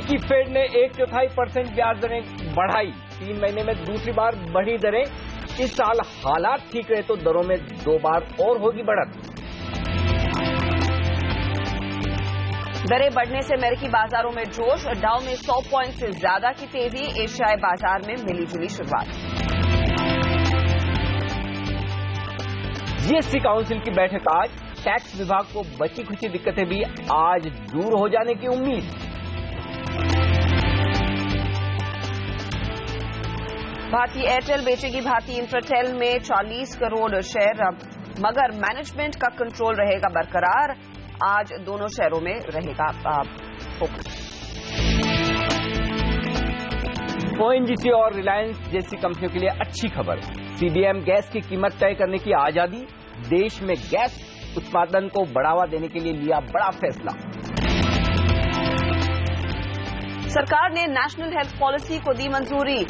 अमेरिकी फेड ने 1/4% ब्याज दरें बढ़ाई। 3 महीने में दूसरी बार बढ़ी दरें। इस साल हालात ठीक रहे तो दरों में 2 बार और होगी बढ़त। दरें बढ़ने से अमेरिकी बाजारों में जोश। डाउ में 100 पॉइंट से ज्यादा की तेजी। एशियाई बाजार में मिलीजुली शुरुआत। जीएसटी काउंसिल की बैठक आज। टैक्स विभाग को बची खुची दिक्कतें भी आज दूर हो जाने की उम्मीद। भारतीय एयरटेल बेचेगी भारतीय इंफ्राटेल में 40 करोड़ शेयर, मगर मैनेजमेंट का कंट्रोल रहेगा बरकरार। आज दोनों शेयरों में रहेगा फोकस। ओएनजीसी और रिलायंस जैसी कंपनियों के लिए अच्छी खबर। सीबीएम गैस की कीमत तय करने की आजादी। देश में गैस उत्पादन को बढ़ावा देने के लिए लिया बड़ा फैसला। सरकार ने नेशनल हेल्थ पॉलिसी को दी मंजूरी।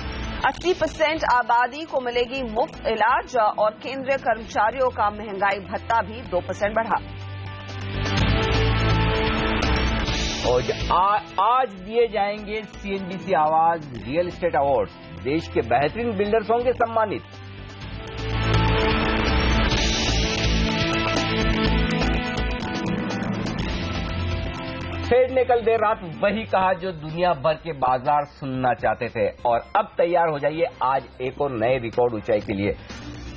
80% आबादी को मिलेगी मुफ्त इलाज और केंद्रीय कर्मचारियों का महंगाई भत्ता भी 2% बढ़ा। और आज दिए जाएंगे सीएनबीसी आवाज रियल एस्टेट अवार्ड्स। देश के बेहतरीन बिल्डर्स होंगे सम्मानित। फेड ने कल देर रात वही कहा जो दुनिया भर के बाजार सुनना चाहते थे, और अब तैयार हो जाइए आज एक और नए रिकॉर्ड ऊंचाई के लिए।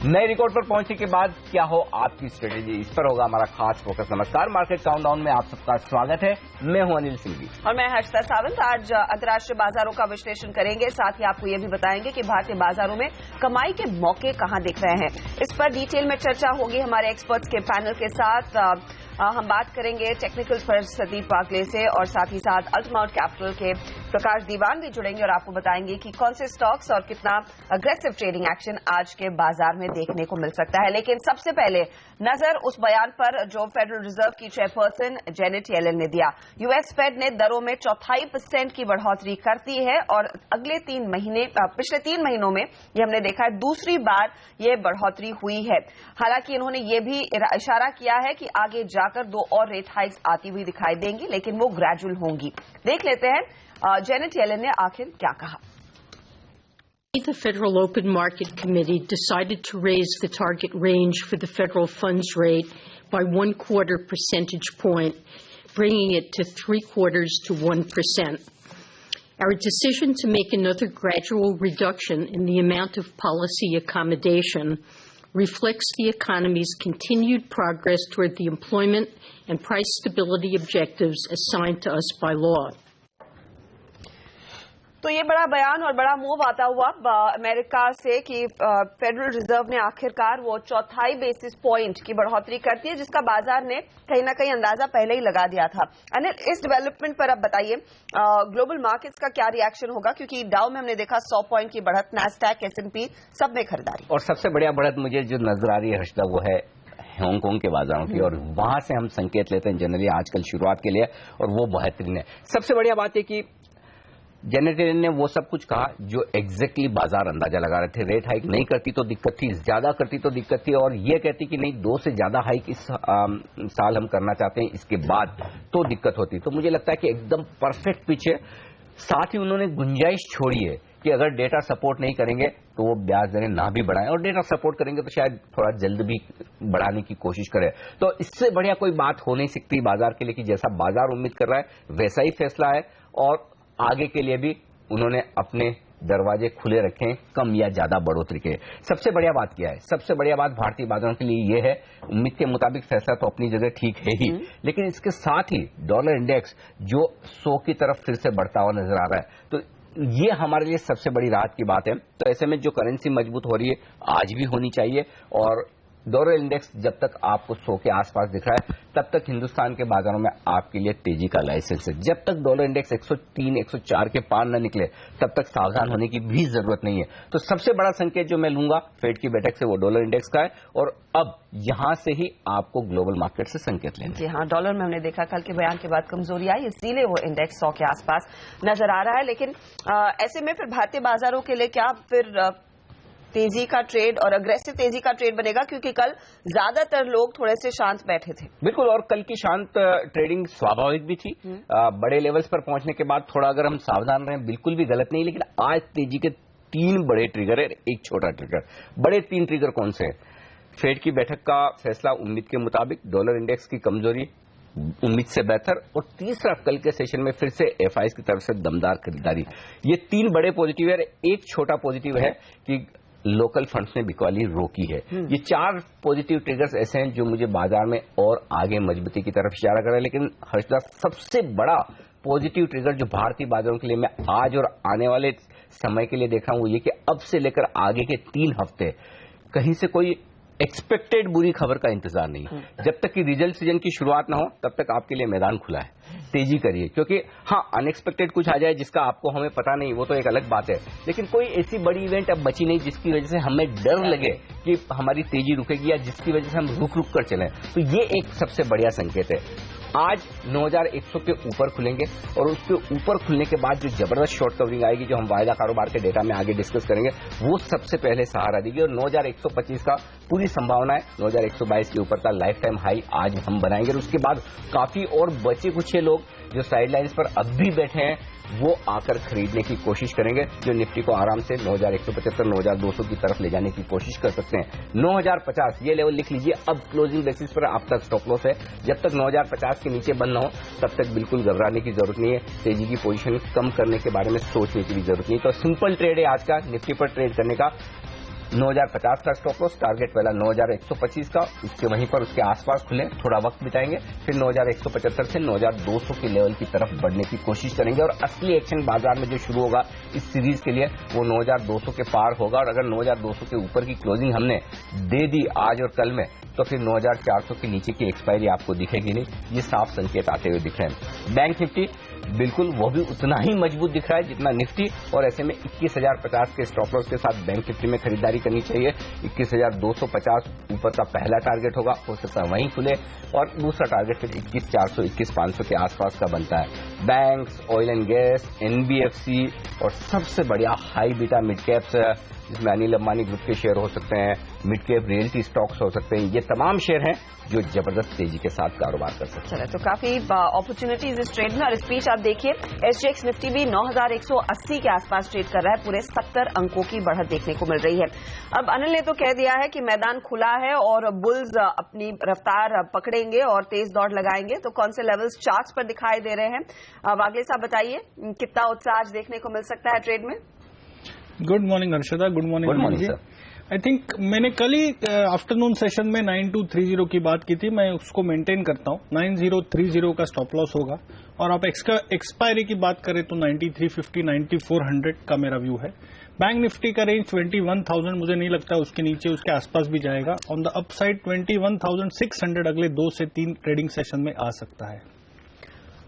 नए रिकॉर्ड पर पहुंचने के बाद क्या हो आपकी स्ट्रेटेजी, इस पर होगा हमारा खास फोकस। नमस्कार, मार्केट काउंटडाउन में आप सबका स्वागत है। मैं हूं अनिल सिंघवी और मैं हर्षिता सावंत। आज अंतर्राष्ट्रीय बाजारों का विश्लेषण करेंगे, साथ ही आपको यह भी बताएंगे कि भारतीय बाजारों में कमाई के मौके कहां दिख रहे हैं। इस पर डिटेल में चर्चा होगी हमारे एक्सपर्ट्स के पैनल के साथ। हम बात करेंगे टेक्निकल पर सदीप वाकले से, और साथ ही साथ अल्टमाउंट कैपिटल के प्रकाश दीवान भी जुड़ेंगे और आपको बताएंगे कि कौन से स्टॉक्स और कितना अग्रेसिव ट्रेडिंग एक्शन आज के बाजार में देखने को मिल सकता है। लेकिन सबसे पहले नजर उस बयान पर जो फेडरल रिजर्व की चेयरपर्सन जेनेट येलेन ने दिया। यूएस फेड ने दरों में 0.25% की बढ़ोतरी कर दी है और अगले पिछले 3 महीनों में ये हमने देखा है दूसरी बार ये बढ़ोतरी हुई है। हालांकि इन्होंने ये भी इशारा किया है कि आगे जाकर 2 और रेट हाइक्स आती हुई दिखाई देंगी, लेकिन वो ग्रेजुअल होंगी। देख लेते हैं जेनेट येलेन ने आखिर क्या कहा। The Federal Open Market Committee decided to raise the target range for the federal funds rate by 1/4 percentage point, bringing it to 3/4 to 1%. Our decision to make another gradual reduction in the amount of policy accommodation reflects the economy's continued progress toward the employment and price stability objectives assigned to us by law. तो ये बड़ा बयान और बड़ा move आता हुआ America से कि फेडरल रिजर्व ने आखिरकार वो 0.25 बेसिस पॉइंट की बढ़ोतरी कर दी है, जिसका बाजार ने कहीं ना कहीं अंदाजा पहले ही लगा दिया था। अनिल, इस डेवलपमेंट पर अब बताइए ग्लोबल मार्केट्स का क्या रिएक्शन होगा, क्योंकि डाउ में हमने देखा 100 पॉइंट की बढ़त, नैस्डैक, एस&पी सब में खरीदारी। और सबसे बढ़िया बढ़त मुझे जो नजर आ रही है हर्षिता, वो है हांगकांग के बाजारों की, और वहां से हम संकेत लेते हैं जनरली आजकल शुरुआत के लिए, और वो बेहतरीन है। सबसे बढ़िया बात है कि जेनेट येलेन ने वो सब कुछ कहा जो एग्जैक्टली बाजार अंदाजा लगा रहे थे। रेट हाइक नहीं करती तो दिक्कत थी, ज्यादा करती तो दिक्कत थी, और ये कहती कि नहीं 2 से ज्यादा हाइक इस साल हम करना चाहते हैं, इसके बाद तो दिक्कत होती। तो मुझे लगता है कि एकदम परफेक्ट पिच है। साथ ही उन्होंने गुंजाइश छोड़ी है कि अगर डेटा सपोर्ट नहीं करेंगे तो वो ब्याज दरें ना भी बढ़ाएं, और डेटा सपोर्ट करेंगे तो शायद थोड़ा जल्द भी बढ़ाने की कोशिश करें। तो इससे बढ़िया कोई बात हो नहीं सकती बाजार के लिए कि जैसा बाजार उम्मीद कर रहा है वैसा ही फैसला है, और आगे के लिए भी उन्होंने अपने दरवाजे खुले रखे, कम या ज्यादा बढ़ोतरी के। सबसे बढ़िया बात क्या है? सबसे बढ़िया बात भारतीय बाजारों के लिए यह है, उम्मीद के मुताबिक फैसला तो अपनी जगह ठीक है ही, लेकिन इसके साथ ही डॉलर इंडेक्स जो 100 की तरफ फिर से बढ़ता हुआ नजर आ रहा है, तो ये हमारे लिए सबसे बड़ी राहत की बात है। तो ऐसे में जो करेंसी मजबूत हो रही है आज भी होनी चाहिए, और डॉलर इंडेक्स जब तक आपको 100 के आसपास दिख रहा है तब तक हिंदुस्तान के बाजारों में आपके लिए तेजी का लाइसेंस है। जब तक डॉलर इंडेक्स 103, 104 के पार न निकले तब तक सावधान होने की भी जरूरत नहीं है। तो सबसे बड़ा संकेत जो मैं लूंगा फेड की बैठक से वो डॉलर इंडेक्स का है, और अब यहां से ही आपको ग्लोबल मार्केट से संकेत लेना है। जी हाँ, डॉलर में हमने देखा कल के बयान के बाद कमजोरी आई, इसीलिए वो इंडेक्स 100 के आसपास नजर आ रहा है। लेकिन ऐसे में फिर भारतीय बाजारों के लिए क्या फिर तेजी का ट्रेड और अग्रेसिव तेजी का ट्रेड बनेगा, क्योंकि कल ज्यादातर लोग थोड़े से शांत बैठे थे। बिल्कुल, और कल की शांत ट्रेडिंग स्वाभाविक भी थी। बड़े लेवल्स पर पहुंचने के बाद थोड़ा अगर हम सावधान रहें बिल्कुल भी गलत नहीं, लेकिन आज तेजी के 3 बड़े ट्रिगर है, एक छोटा ट्रिगर। बड़े 3 ट्रिगर कौन से हैं? फेड की बैठक का फैसला उम्मीद के मुताबिक, डॉलर इंडेक्स की कमजोरी उम्मीद से बेहतर, और तीसरा कल के सेशन में फिर से एफआईज की तरफ से दमदार खरीदारी। ये 3 बड़े पॉजिटिव है। एक छोटा पॉजिटिव है कि लोकल फंड्स ने बिकवाली रोकी है। ये 4 पॉजिटिव ट्रिगर्स ऐसे हैं जो मुझे बाजार में और आगे मजबूती की तरफ इशारा कर रहा है। लेकिन हर्षदा, सबसे बड़ा पॉजिटिव ट्रिगर जो भारतीय बाजारों के लिए मैं आज और आने वाले समय के लिए देख रहा हूं वो ये कि अब से लेकर आगे के 3 हफ्ते कहीं से कोई एक्सपेक्टेड बुरी खबर का इंतजार नहीं। जब तक कि रिजल्ट सीजन की शुरुआत ना हो तब तक आपके लिए मैदान खुला है, तेजी करिए। क्योंकि हाँ, अनएक्सपेक्टेड कुछ आ जाए जिसका आपको हमें पता नहीं, वो तो एक अलग बात है, लेकिन कोई ऐसी बड़ी इवेंट अब बची नहीं जिसकी वजह से हमें डर लगे कि हमारी तेजी रुकेगी या जिसकी वजह से हम रुक रुक कर चलें। तो ये एक सबसे बढ़िया संकेत है। आज 9100 के ऊपर खुलेंगे और उसके ऊपर खुलने के बाद जो जबरदस्त शॉर्ट कवरिंग आएगी, जो हम वायदा कारोबार के डेटा में आगे डिस्कस करेंगे, वो सबसे पहले सहारा देगी। और 9125 का पूरी संभावना है 9122 के ऊपर का लाइफ टाइम हाई आज हम बनाएंगे। और उसके बाद काफी और बचे कुछ लोग जो साइडलाइंस पर अब भी बैठे हैं वो आकर खरीदने की कोशिश करेंगे, जो निफ्टी को आराम से 9175 9200 की तरफ ले जाने की कोशिश कर सकते हैं। 9050 ये लेवल लिख लीजिए। अब क्लोजिंग बेसिस पर आप तक स्टॉप लॉस है। जब तक 9050 के नीचे बंद न हो तब तक बिल्कुल घबराने की जरूरत नहीं है। तेजी की पोजीशन कम करने के बारे में सोचने की भी जरूरत नहीं। तो सिंपल ट्रेड है आज का निफ्टी पर ट्रेड करने का। 9050 का स्टॉप लॉस, टारगेट पहला 9125 का, उसके वहीं पर उसके आसपास खुले, थोड़ा वक्त बिताएंगे, फिर 9175 से 9200 के लेवल की तरफ बढ़ने की कोशिश करेंगे। और असली एक्शन बाजार में जो शुरू होगा इस सीरीज के लिए वो 9200 के पार होगा। और अगर 9200 के ऊपर की क्लोजिंग हमने दे दी आज और कल में तो फिर 9400 के नीचे की एक्सपायरी आपको दिखेगी नहीं। ये साफ संकेत आते हुए दिख रहे हैं। बैंक निफ्टी बिल्कुल वो भी उतना ही मजबूत दिख रहा है जितना निफ्टी, और ऐसे में 21050 के स्टॉप लॉस के साथ बैंक निफ्टी में खरीदारी करनी चाहिए। 21250 ऊपर का पहला टारगेट होगा, हो सकता है वहीं खुले, और दूसरा टारगेट फिर 21400 21500 के आसपास का बनता है। Banks, oil and gas, NBFC और सबसे बढ़िया हाई बीटा मिड कैप्स जिसमें अनिल अंबानी ग्रुप के शेयर हो सकते हैं, मिड कैप रियल्टी स्टॉक्स हो सकते हैं, ये तमाम शेयर हैं जो जबरदस्त तेजी के साथ कारोबार कर सकते हैं। चलो, तो काफी अपॉर्चुनिटीज इस ट्रेड में। और इस बीच आप देखिए एसजीएक्स निफ्टी भी 9180 के आसपास ट्रेड कर रहा है। पूरे 70 अंकों की बढ़त देखने को मिल रही है। अब अनिल ने तो कह दिया है कि मैदान खुला है और बुल्स अपनी रफ्तार पकड़ेंगे और तेज दौड़ लगाएंगे। तो कौन से लेवल्स चार्ट्स पर दिखाई दे रहे हैं? अब अगले साहब बताइए, कितना उत्साह आज देखने को मिल सकता है ट्रेड में? Good morning Harshada, good morning sir. I think मैंने कल ही आफ्टरनून सेशन में 9230 की बात की थी, मैं उसको मेंटेन करता हूं। 9030 का स्टॉप लॉस होगा। और आप एक्सपायरी की बात करें तो 9350 9400 का मेरा व्यू है। बैंक निफ्टी का रेंज 21000 मुझे नहीं लगता उसके नीचे उसके आसपास भी जाएगा। ऑन द अपसाइड 21600 अगले 2 से 3 ट्रेडिंग सेशन में आ सकता है।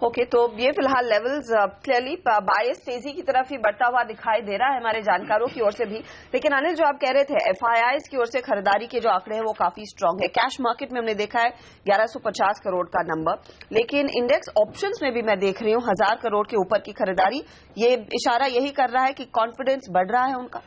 ओके, तो ये फिलहाल लेवल्स क्लियरली बायस तेजी की तरफ ही बढ़ता हुआ दिखाई दे रहा है हमारे जानकारों की ओर से भी। लेकिन अनिल, जो आप कह रहे थे एफआईआईज की ओर से खरीदारी के जो आंकड़े हैं वो काफी स्ट्रांग है। कैश मार्केट में हमने देखा है 1150 करोड़ का नंबर, लेकिन इंडेक्स ऑप्शंस में भी मैं देख रही हूँ 1000 करोड़ के ऊपर की खरीदारी। ये इशारा यही कर रहा है कि कॉन्फिडेंस बढ़ रहा है उनका।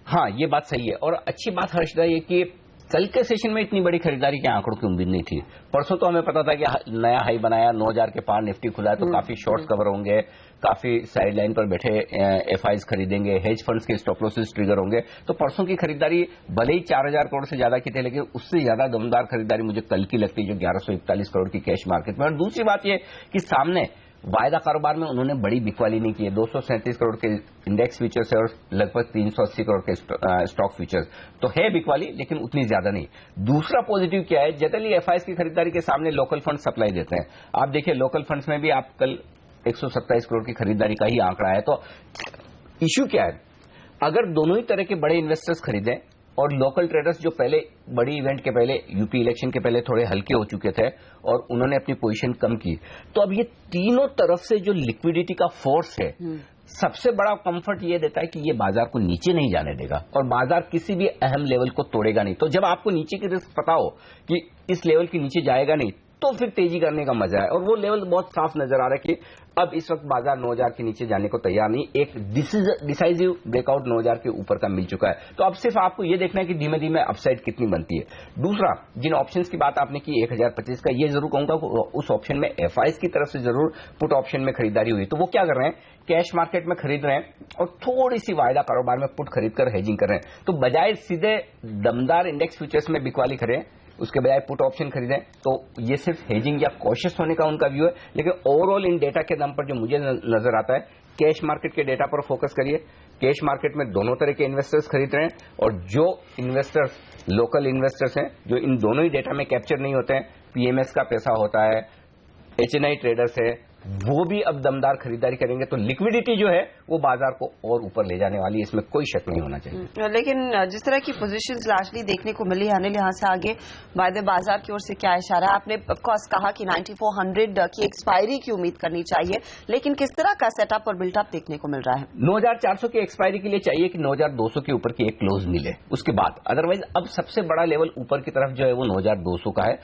हाँ, ये बात सही है। और अच्छी बात हर्षदा ये कि कल के सेशन में इतनी बड़ी खरीदारी के आंकड़ों की उम्मीद नहीं थी। परसों तो हमें पता था कि नया हाई बनाया, 9000 के पार निफ्टी खुला है, तो काफी शॉर्ट्स कवर होंगे, काफी साइडलाइन पर बैठे एफआईज खरीदेंगे, हेज फंड्स के स्टॉप लॉसेस ट्रिगर होंगे। तो परसों की खरीदारी भले ही 4000 करोड़ से ज्यादा की थी, लेकिन उससे ज्यादा दमदार खरीदारी मुझे कल की लगती है जो 1141 करोड़ की कैश मार्केट में। और दूसरी बात यह कि सामने वायदा कारोबार में उन्होंने बड़ी बिकवाली नहीं की है। 237 करोड़ के इंडेक्स फीचर्स है और लगभग 380 करोड़ के स्टॉक फीचर्स, तो है बिकवाली लेकिन उतनी ज्यादा नहीं। दूसरा पॉजिटिव क्या है, जनरली एफआईएस की खरीदारी के सामने लोकल फंड सप्लाई देते हैं। आप देखिए लोकल फंड्स में भी आप कल 127 करोड़ की खरीदारी का ही आंकड़ा है। तो इश्यू क्या है, अगर दोनों ही तरह के बड़े इन्वेस्टर्स खरीदें और लोकल ट्रेडर्स जो पहले बड़ी इवेंट के पहले यूपी इलेक्शन के पहले थोड़े हल्के हो चुके थे और उन्होंने अपनी पोजीशन कम की, तो अब ये तीनों तरफ से जो लिक्विडिटी का फोर्स है सबसे बड़ा कंफर्ट ये देता है कि ये बाजार को नीचे नहीं जाने देगा और बाजार किसी भी अहम लेवल को तोड़ेगा नहीं। तो जब आपको नीचे की रिस्क पता हो कि इस लेवल के नीचे जाएगा नहीं, तो फिर तेजी करने का मजा है। और वो लेवल बहुत साफ नजर आ रहा है कि अब इस वक्त बाजार 9000 के नीचे जाने को तैयार नहीं, एक डिसाइसिव ब्रेकआउट 9000 के ऊपर का मिल चुका है। तो अब सिर्फ आपको ये देखना है कि धीमे धीमे अपसाइड कितनी बनती है। दूसरा, जिन ऑप्शंस की बात आपने की 1025 का, ये जरूर कहूंगा उस ऑप्शन में एफआईज की तरफ से जरूर पुट ऑप्शन में खरीदारी हुई। तो वो क्या कर रहे हैं, कैश मार्केट में खरीद रहे हैं और थोड़ी सी वायदा कारोबार में पुट खरीद कर हेजिंग कर रहे हैं। तो बजाय सीधे दमदार इंडेक्स फ्यूचर्स में बिकवाली करें, उसके बजाय पुट ऑप्शन खरीदें, तो ये सिर्फ हेजिंग या कॉशियस होने का उनका व्यू है। लेकिन ओवरऑल इन डेटा के दम पर जो मुझे नजर आता है, कैश मार्केट के डेटा पर फोकस करिए। कैश मार्केट में दोनों तरह के इन्वेस्टर्स खरीद रहे हैं और जो इन्वेस्टर्स लोकल इन्वेस्टर्स हैं, जो इन दोनों ही डेटा में कैप्चर नहीं होते हैं, पीएमएस का पैसा होता है, एचएनआई ट्रेडर्स है, वो भी अब दमदार खरीदारी करेंगे। तो लिक्विडिटी जो है वो बाजार को और ऊपर ले जाने वाली है, इसमें कोई शक नहीं होना चाहिए। लेकिन जिस तरह की पोजीशंस लार्जली देखने को मिली है, अनिल, यहाँ से आगे वायदे बाजार की ओर से क्या इशारा है? आपने ऑफकोर्स कहा कि 9400 की एक्सपायरी की उम्मीद करनी चाहिए, लेकिन किस तरह का सेटअप और बिल्टअप देखने को मिल रहा है? 9400 की एक्सपायरी के लिए चाहिए कि 9200 के ऊपर की एक क्लोज मिले, उसके बाद। अदरवाइज अब सबसे बड़ा लेवल ऊपर की तरफ जो है वो 9200 का है,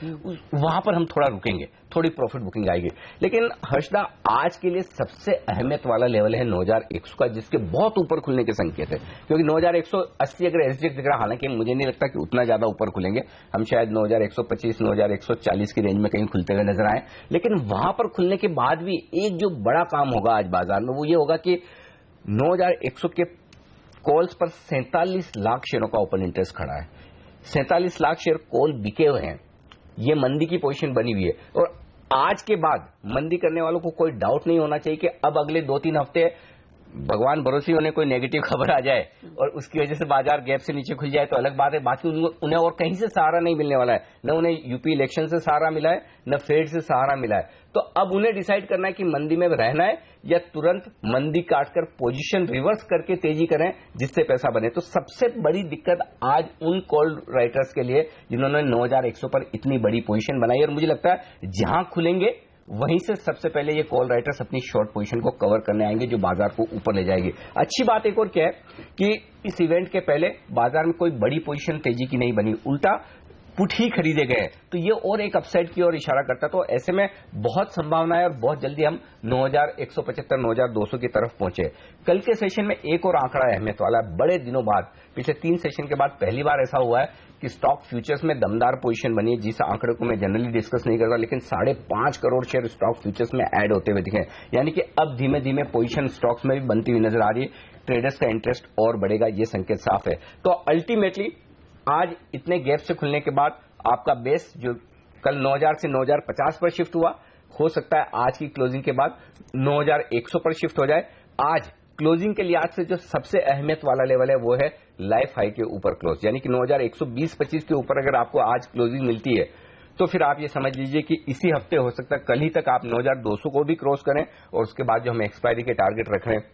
वहां पर हम थोड़ा रुकेंगे, थोड़ी प्रॉफिट बुकिंग आएगी। लेकिन हर्षदा, आज के लिए सबसे अहमियत वाला लेवल है 9100 का, जिसके बहुत ऊपर खुलने के संकेत है। क्योंकि 9180 अगर एसडीएक्स दिख रहा, हालांकि मुझे नहीं लगता कि उतना ज्यादा ऊपर खुलेंगे, हम शायद 9125 9140 की रेंज में कहीं खुलते हुए नजर आए। लेकिन वहां पर खुलने के बाद भी एक जो बड़ा काम होगा आज बाजार में, वो ये होगा कि 9100 के कॉल्स पर 47 लाख शेयरों का ओपन इंटरेस्ट खड़ा है। 47 लाख शेयर कॉल बिके हुए हैं, ये मंदी की पोजीशन बनी हुई है। और आज के बाद मंदी करने वालों को कोई डाउट नहीं होना चाहिए कि अब अगले 2-3 हफ्ते भगवान भरोसे उन्हें कोई नेगेटिव खबर आ जाए और उसकी वजह से बाजार गैप से नीचे खुल जाए तो अलग बात है। बाकी उन्हें और कहीं से सहारा नहीं मिलने वाला है, न उन्हें यूपी इलेक्शन से सहारा मिला है, न फेड से सहारा मिला है। तो अब उन्हें डिसाइड करना है कि मंदी में रहना है या तुरंत मंदी काटकर पोजीशन रिवर्स करके तेजी करें जिससे पैसा बने। तो सबसे बड़ी दिक्कत आज उन कॉल राइटर्स के लिए जिन्होंने 9100 पर इतनी बड़ी पोजीशन बनाई, और मुझे लगता है जहां खुलेंगे वहीं से सबसे पहले ये कॉल राइटर्स अपनी शॉर्ट पोजीशन को कवर करने आएंगे, जो बाजार को ऊपर ले जाएगी। अच्छी बात एक और क्या है कि इस इवेंट के पहले बाजार में कोई बड़ी पोजीशन तेजी की नहीं बनी, उल्टा पुट ही खरीदे गए, तो ये और एक अपसाइड की ओर इशारा करता। तो ऐसे में बहुत संभावना है और बहुत जल्दी हम 9175 9200 की तरफ पहुंचे। कल के सेशन में एक और आंकड़ा अहमियत वाला है, बड़े दिनों बाद, पिछले 3 सेशन के बाद पहली बार ऐसा हुआ है कि स्टॉक फ्यूचर्स में दमदार पोजीशन बनी है, जिस आंकड़े को मैं जनरली डिस्कस नहीं करता, लेकिन 5.5 करोड़ शेयर स्टॉक फ्यूचर्स में ऐड होते हुए दिखे। यानी कि अब धीमे धीमे पोजीशन स्टॉक्स में भी बनती हुई नजर आ रही है, ट्रेडर्स का इंटरेस्ट और बढ़ेगा, ये संकेत साफ है। तो अल्टीमेटली आज इतने गैप से खुलने के बाद आपका बेस जो कल 9000 से 9050 पर शिफ्ट हुआ, हो सकता है आज की क्लोजिंग के बाद 9100 पर शिफ्ट हो जाए। आज क्लोजिंग के लिहाज से जो सबसे अहमियत वाला लेवल है वो है लाइफ हाई के ऊपर क्लोज, यानी कि 9120-25 के ऊपर अगर आपको आज क्लोजिंग मिलती है तो फिर आप ये समझ लीजिए कि इसी हफ्ते हो सकता है कल ही तक आप 9200 को भी क्रॉस करें और उसके बाद जो हम एक्सपायरी के टारगेट रख रहे हैं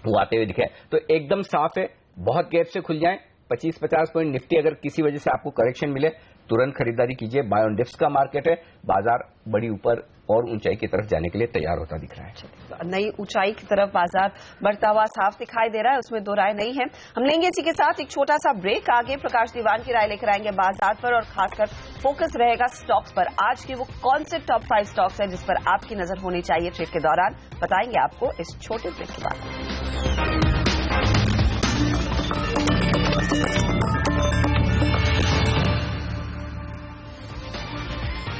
वो आते हुए दिखे। तो एकदम साफ है, बहुत गैप से खुल जाए 25-50 पॉइंट निफ्टी, अगर किसी वजह से आपको करेक्शन मिले तुरंत खरीदारी कीजिए। बाय ऑन डिप्स का मार्केट है, बाजार बड़ी ऊपर और ऊंचाई की तरफ जाने के लिए तैयार होता दिख रहा है। नई ऊंचाई की तरफ बाजार बढ़ता हुआ साफ दिखाई दे रहा है, उसमें दो राय नहीं है। हम लेंगे इसी के साथ एक छोटा सा ब्रेक, आगे प्रकाश दीवान की राय लेकर आएंगे बाजार पर और खासकर फोकस रहेगा स्टॉक्स पर। आज के वो कौन से टॉप 5 स्टॉक्स हैं जिस पर आपकी नजर होनी चाहिए ट्रेड के दौरान, बताएंगे आपको इस छोटे ब्रेक के बाद।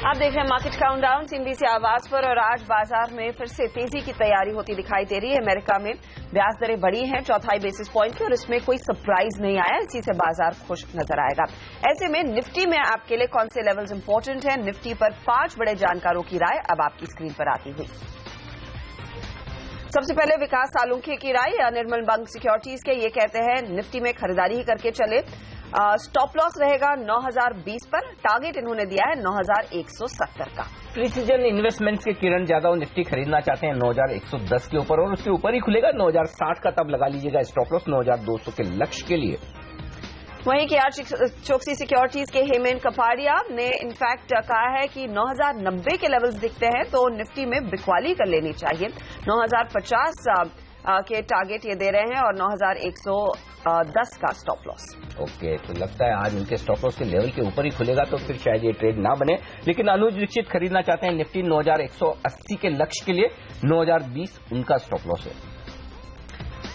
आप देख रहे हैं मार्केट काउंटडाउन सीएनबीसी आवाज पर और आज बाजार में फिर से तेजी की तैयारी होती दिखाई दे रही है। अमेरिका में ब्याज दरें बढ़ी हैं 4.5 बेसिस पॉइंट की और इसमें कोई सरप्राइज नहीं आया, इसी से बाजार खुश नजर आएगा। ऐसे में निफ्टी में आपके लिए कौन से लेवल्स इंपॉर्टेंट हैं, निफ्टी पर 5 बड़े जानकारों की राय अब आपकी स्क्रीन पर आती हुई। सबसे पहले विकास सालुंखे की राय निर्मल बैंक सिक्योरिटीज के, ये कहते हैं निफ्टी में खरीदारी ही करके चले, स्टॉप लॉस रहेगा 9020 पर, टारगेट इन्होंने दिया है 9170 का। प्रिसीजन इन्वेस्टमेंट्स के किरण जाधव निफ्टी खरीदना चाहते हैं 9110 के ऊपर और उसके ऊपर ही खुलेगा 9060 का, तब लगा लीजिएगा स्टॉप लॉस 9200 के लक्ष्य के लिए। वहीं चोकसी सिक्योरिटीज के हेमेंद्र कपाड़िया ने इनफैक्ट कहा है कि 9090 के लेवल्स दिखते हैं तो निफ्टी में बिकवाली कर लेनी चाहिए। 9050 के टारगेट ये दे रहे हैं और 9100 10 का स्टॉप लॉस। ओके, तो लगता है आज उनके स्टॉप लॉस के लेवल के ऊपर ही खुलेगा तो फिर शायद ये ट्रेड ना बने। लेकिन अनुज दीक्षित खरीदना चाहते हैं निफ्टी 9180 के लक्ष्य के लिए, 9020 उनका स्टॉप लॉस है।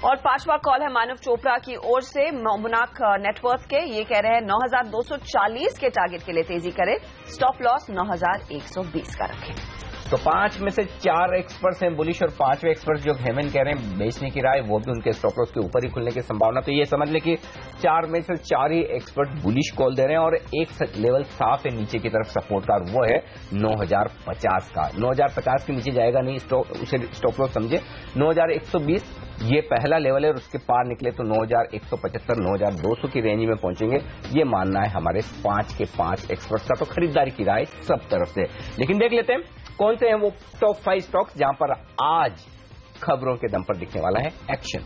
और पांचवा कॉल है मानव चोपड़ा की ओर से, मोनाक नेटवर्थ के। ये कह रहे हैं 9240 के टारगेट के लिए तेजी करें, स्टॉप लॉस 9120 का रखें। तो 5 में से 4 एक्सपर्ट्स हैं बुलिश और 5वें एक्सपर्ट जो हेमन कह रहे हैं बेचने की राय, वो भी उनके स्टॉप लॉस के ऊपर ही खुलने की संभावना। तो ये समझ लें कि 4 में से 4 ही एक्सपर्ट बुलिश कॉल दे रहे हैं और एक लेवल साफ है नीचे की तरफ सपोर्ट का, और वो है 9050 का। 9050 के नीचे जाएगा नहीं, उसे स्टॉप लॉस समझे। 9120 ये पहला लेवल है और उसके पार निकले तो 9175 9200 की रेंज में पहुंचेंगे, ये मानना है हमारे 5 के 5 एक्सपर्ट्स का। तो खरीदारी की राय सब तरफ से। लेकिन देख लेते हैं कौन से हैं वो टॉप 5 स्टॉक्स जहां पर आज खबरों के दम पर दिखने वाला है एक्शन।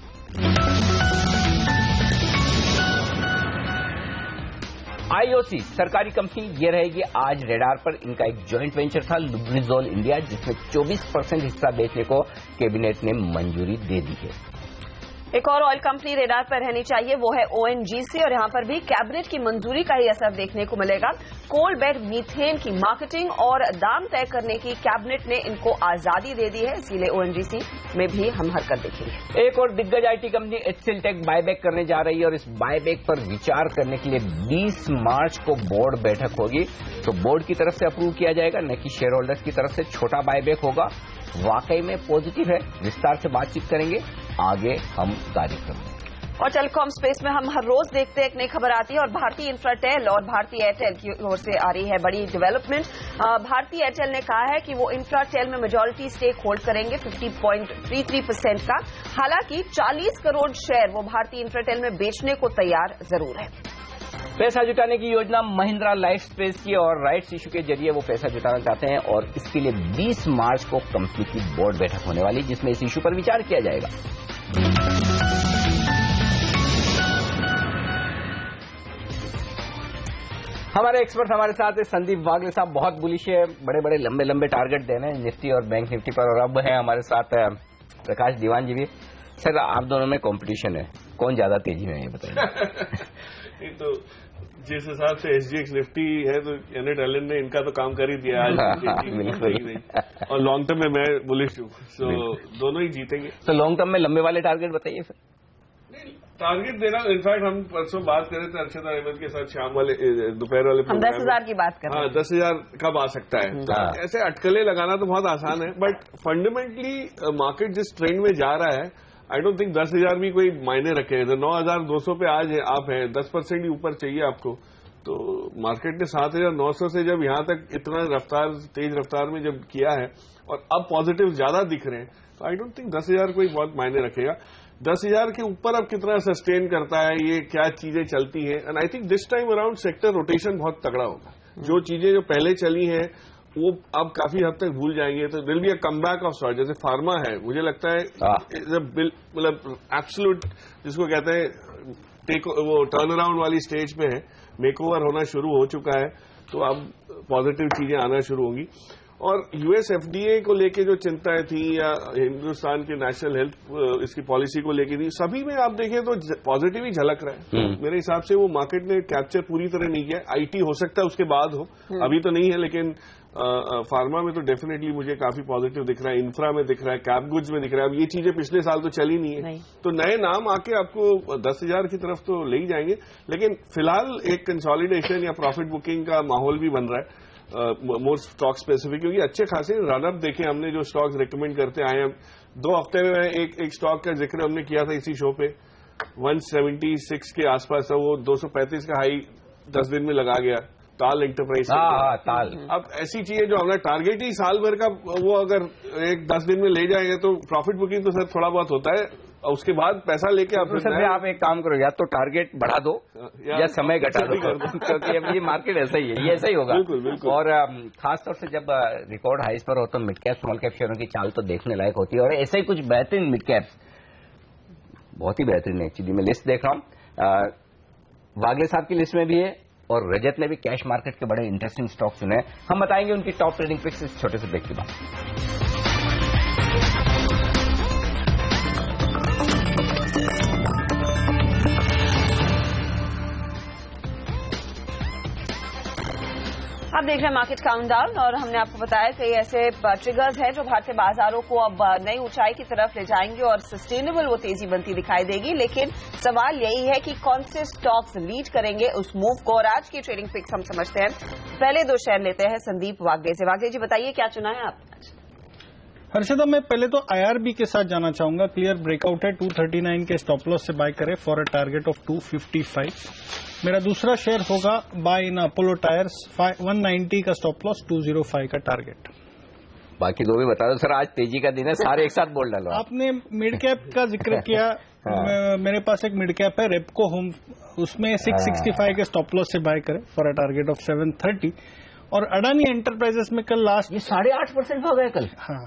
आईओसी सरकारी कंपनी ये रहेगी आज रेडार पर। इनका एक जॉइंट वेंचर था लुब्रिजोल इंडिया, जिसमें 24% हिस्सा बेचने को कैबिनेट ने मंजूरी दे दी है। एक और ऑयल कंपनी रेडार पर रहनी चाहिए, वो है ओएनजीसी, और यहां पर भी कैबिनेट की मंजूरी का ही असर देखने को मिलेगा। कोल बेड मीथेन की मार्केटिंग और दाम तय करने की कैबिनेट ने इनको आजादी दे दी है, इसीलिए ओएनजीसी में भी हम हरकत देखेंगे। एक और दिग्गज IT company HCL Tech buyback करने जा रही है और इस बायबैक पर विचार करने के लिए 20 मार्च को बोर्ड बैठक होगी। तो बोर्ड की तरफ से अप्रूव किया जाएगा, न कि शेयर होल्डर्स की तरफ से। छोटा बायबैक होगा, वाकई में पॉजिटिव है। विस्तार से बातचीत करेंगे आगे हम कार्यक्रम में। और टेलीकॉम स्पेस में हम हर रोज देखते हैं एक नई खबर आती है, और भारतीय इंफ्राटेल और भारतीय एयरटेल की ओर से आ रही है बड़ी डेवलपमेंट। भारतीय एयरटेल ने कहा है कि वो इंफ्राटेल में मेजॉरिटी स्टेक होल्ड करेंगे 50.33% का। हालांकि 40 करोड़ शेयर वो भारतीय इंफ्राटेल में बेचने को तैयार जरूर है। पैसा जुटाने की योजना महिंद्रा लाइफ स्पेस की, और राइट्स इशू के जरिए वो पैसा जुटाना चाहते हैं और इसके लिए 20 मार्च को कंपनी की बोर्ड बैठक होने वाली, जिसमें इस इशू पर विचार किया जाएगा। हमारे एक्सपर्ट हमारे साथ है संदीप वागले साहब, बहुत बुलिश है, बड़े बड़े लंबे लंबे टारगेट देने निफ्टी और बैंक निफ्टी पर। और अब है हमारे साथ प्रकाश दीवान जी भी। सर, आप दोनों में कंपटीशन है, कौन ज्यादा तेजी में है ये बताइए। तो जिस हिसाब से एसजीएक्स निफ्टी है तो एनेट एलन ने इनका तो काम कर ही दिया आज। और लॉन्ग टर्म में मैं बुलिश हूँ, सो दोनों ही जीतेंगे। तो लॉन्ग टर्म में लंबे वाले टारगेट बताइए सर। टारगेट देना, इनफैक्ट हम परसों बात कर रहे थे अर्शद अहमद के साथ शाम वाले दोपहर वाले हम 10,000 की बात कर रहे हैं। 10,000 कब आ सकता है, तो ऐसे अटकलें लगाना तो बहुत आसान है, बट फंडामेंटली मार्केट जिस ट्रेंड में जा रहा है, आई डोंट थिंक 10,000 भी कोई मायने रखे। तो 9,200 पे आज आप हैं, 10% ही ऊपर चाहिए आपको। तो मार्केट ने 7,900 से जब यहां तक इतना रफ्तार, तेज रफ्तार में जब किया है और अब पॉजिटिव ज्यादा दिख रहे हैं, तो आई डोंट थिंक 10,000 कोई बहुत मायने रखेगा। 10,000 के ऊपर अब कितना सस्टेन करता है, ये क्या चीजें चलती हैं, and I think this time around sector rotation बहुत तगड़ा होगा। जो चीजें जो पहले चली हैं वो अब काफी हद तक भूल जाएंगे, तो दिल भी कमबैक ऑफ सॉर्ट। जैसे फार्मा है, मुझे लगता है मतलब एब्सोल्यूट जिसको कहते हैं वो टर्न अराउंड वाली स्टेज पे है, मेकओवर होना शुरू हो चुका है, तो अब पॉजिटिव चीजें आना शुरू होंगी। और यूएस एफडीए को लेके जो चिंताएं थी या हिंदुस्तान के नेशनल हेल्थ इसकी पॉलिसी को लेके थी, सभी में आप देखें तो पॉजिटिव ही झलक रहा है। मेरे हिसाब से वो मार्केट ने कैप्चर पूरी तरह नहीं किया। आईटी हो सकता है उसके बाद हो, अभी तो नहीं है, लेकिन फार्मा में तो डेफिनेटली मुझे काफी पॉजिटिव दिख रहा है, इंफ्रा में दिख रहा है, कैप गुड्स में दिख रहा है। अब ये चीजें पिछले साल तो चली नहीं है, तो नए नाम आके आपको 10,000 की तरफ तो ले ही जाएंगे। लेकिन फिलहाल एक कंसोलिडेशन या प्रॉफिट बुकिंग का माहौल भी बन रहा है, मोर स्टॉक स्पेसिफिक, क्योंकि अच्छे खासे रनअप देखे हमने जो स्टॉक्स रिकमेंड करते आए हैं। 2 हफ्ते में एक स्टॉक का जिक्र हमने किया था इसी शो पे, 176 के आसपास था, वो 235 का हाई 10 दिन में लगा गया, ताल एंटरप्राइज। ताल। अब ऐसी चीजें जो हमारा टारगेट ही साल भर का, वो अगर 10 दिन में ले जाएंगे तो प्रॉफिट बुकिंग तो सर थोड़ा बहुत होता है, और उसके बाद पैसा लेके आप आप एक काम करो, या तो टारगेट बढ़ा दो या समय घटा दो, क्योंकि अब ये मार्केट ऐसा ही है, ये ऐसा ही होगा। बिल्कुल बिल्कुल। और खासतौर से जब रिकॉर्ड हाइस पर हो तो मिड कैप स्मॉल कैप शेयरों की चाल तो देखने लायक होती है, और ऐसे ही कुछ बेहतरीन मिड कैप्स, बहुत ही बेहतरीन है। एक्चुअली मैं लिस्ट देख रहा हूँ, वागले साहब की लिस्ट में भी है, और रजत ने भी कैश मार्केट के बड़े इंटरेस्टिंग स्टॉक चुने। हम बताएंगे उनकी टॉप ट्रेडिंग पिक्स इस छोटे से ब्रेक के बाद। आप देख रहे हैं मार्केट काउंटडाउन और हमने आपको बताया कई ऐसे ट्रिगर्स हैं जो भारतीय बाजारों को अब नई ऊंचाई की तरफ ले जाएंगे और सस्टेनेबल वो तेजी बनती दिखाई देगी। लेकिन सवाल यही है कि कौन से स्टॉक्स लीड करेंगे उस मूव को, और आज की ट्रेडिंग पिक्स हम समझते हैं। पहले दो शेयर लेते हैं संदीप वागले से। वागले जी बताइए क्या चुना है आपने? हर्षदा, मैं पहले तो IRB के साथ जाना चाहूंगा। क्लियर ब्रेकआउट है, 239 के स्टॉप लॉस से बाय करें फॉर अ टारगेट ऑफ 255। मेरा दूसरा शेयर होगा बाय इन अपोलो टायर्स, 190 का स्टॉप लॉस, 205 का टारगेट। बाकी दो भी बता दो सर, आज तेजी का दिन है, सारे एक साथ बोल डालो। आपने मिड कैप का जिक्र किया। मेरे पास एक मिड कैप है रेपको होम, उसमें 665 के स्टॉप लॉस से बाय करें फॉर अ टारगेट ऑफ 730। और अडानी एंटरप्राइजेस में कल लास्ट, ये 8.5% हो गया कल। हाँ,